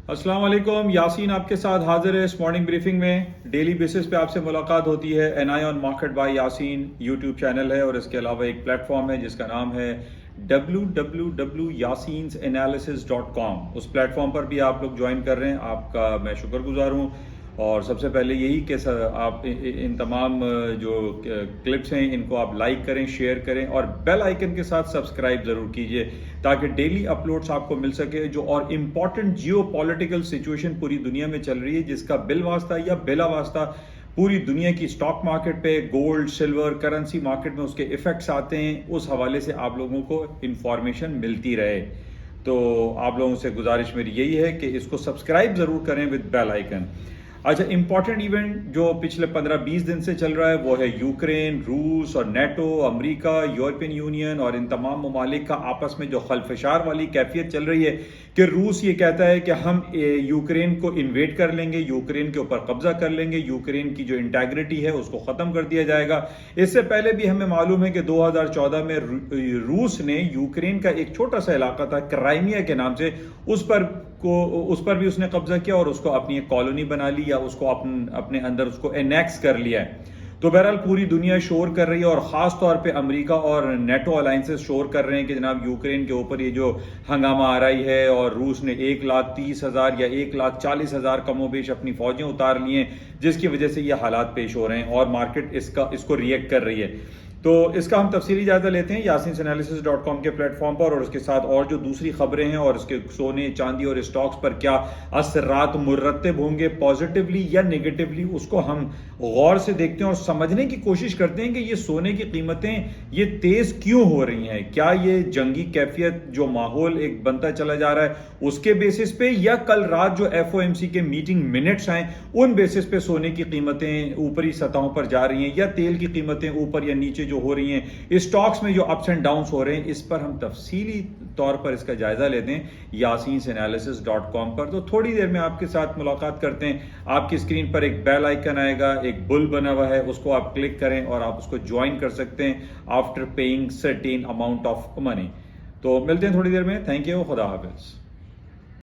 السلام علیکم، یاسین آپ کے ساتھ حاضر ہے اس مارننگ بریفنگ میں۔ ڈیلی بیسس پہ آپ سے ملاقات ہوتی ہے۔ N I on market by Yasin YouTube channel ہے، اور اس کے علاوہ ایک پلیٹ فارم ہے جس کا نام ہے www.yasinsanalysis.com۔ اس پلیٹ فارم پر بھی آپ لوگ جوائن کر رہے ہیں، آپ کا میں شکر گزار ہوں۔ اور سب سے پہلے یہی کہ آپ ان تمام جو کلپس ہیں ان کو آپ لائک کریں، شیئر کریں، اور بیل آئیکن کے ساتھ سبسکرائب ضرور کیجئے تاکہ ڈیلی اپلوڈز آپ کو مل سکے جو اور امپورٹنٹ جیو پولیٹیکل سچویشن پوری دنیا میں چل رہی ہے، جس کا بال واسطہ یا بلا واسطہ پوری دنیا کی سٹاک مارکیٹ پہ، گولڈ، سلور، کرنسی مارکیٹ میں اس کے ایفیکٹس آتے ہیں، اس حوالے سے آپ لوگوں کو انفارمیشن ملتی رہے۔ تو آپ لوگوں سے گزارش میری یہی ہے کہ اس کو سبسکرائب ضرور کریں ود بیل آئیکن۔ اچھا، امپورٹنٹ ایونٹ جو پچھلے 15-20 دن سے چل رہا ہے وہ ہے یوکرین، روس اور نیٹو، امریکہ، یورپین یونین اور ان تمام ممالک کا آپس میں جو خلفشار والی کیفیت چل رہی ہے کہ روس یہ کہتا ہے کہ ہم یوکرین کو انویڈ کر لیں گے، یوکرین کے اوپر قبضہ کر لیں گے، یوکرین کی جو انٹیگریٹی ہے اس کو ختم کر دیا جائے گا۔ اس سے پہلے بھی ہمیں معلوم ہے کہ 2014 میں روس نے یوکرین کا ایک چھوٹا سا علاقہ تھا کرائمیا کے نام سے، اس پر بھی اس نے قبضہ کیا اور اس کو اپنی ایک کالونی بنا لی، یا اس کو اپنے اندر اس کو انیکس کر لیا ہے۔ تو بہرحال پوری دنیا شور کر رہی ہے، اور خاص طور پہ امریکہ اور نیٹو الائنسز شور کر رہے ہیں کہ جناب یوکرین کے اوپر یہ جو ہنگامہ آ رہی ہے، اور روس نے 1,30,000 یا 1,40,000 کم و بیش اپنی فوجیں اتار لی ہیں، جس کی وجہ سے یہ حالات پیش ہو رہے ہیں اور مارکیٹ اس کو ریئیکٹ کر رہی ہے۔ تو اس کا ہم تفصیلی جائزہ لیتے ہیں yasinsanalysis.com کے پلیٹ فارم پر، اور اس کے ساتھ اور جو دوسری خبریں ہیں اور اس کے سونے، چاندی اور اسٹاکس پر کیا اثرات مرتب ہوں گے پازیٹیولی یا نیگیٹیولی، اس کو ہم غور سے دیکھتے ہیں اور سمجھنے کی کوشش کرتے ہیں کہ یہ سونے کی قیمتیں یہ تیز کیوں ہو رہی ہیں۔ کیا یہ جنگی کیفیت جو ماحول ایک بنتا چلا جا رہا ہے اس کے بیسس پہ، یا کل رات جو FOMC کے میٹنگ منٹس آئیں ان بیسس پہ سونے کی قیمتیں اوپری سطحوں پر جا رہی ہیں، یا تیل کی قیمتیں اوپر یا نیچے جو ہو رہی ہیں، اسٹاکس میں جو اپس اینڈ ڈاؤنس ہو رہے ہیں، اس پر ہم تفصیلی طور پر اس کا جائزہ لیتے ہیں yasinsanalysis.com پر۔ تو تھوڑی دیر میں آپ کے ساتھ ملاقات کرتے ہیں۔ آپ کی اسکرین پر ایک بیل آئیکن آئے گا، ایک بل بنا ہوا ہے، اس کو آپ کلک کریں اور آپ اس کو جوائن کر سکتے ہیں after paying certain amount of money. تو ملتے ہیں تھوڑی دیر میں۔ تھینک یو، خدا حافظ۔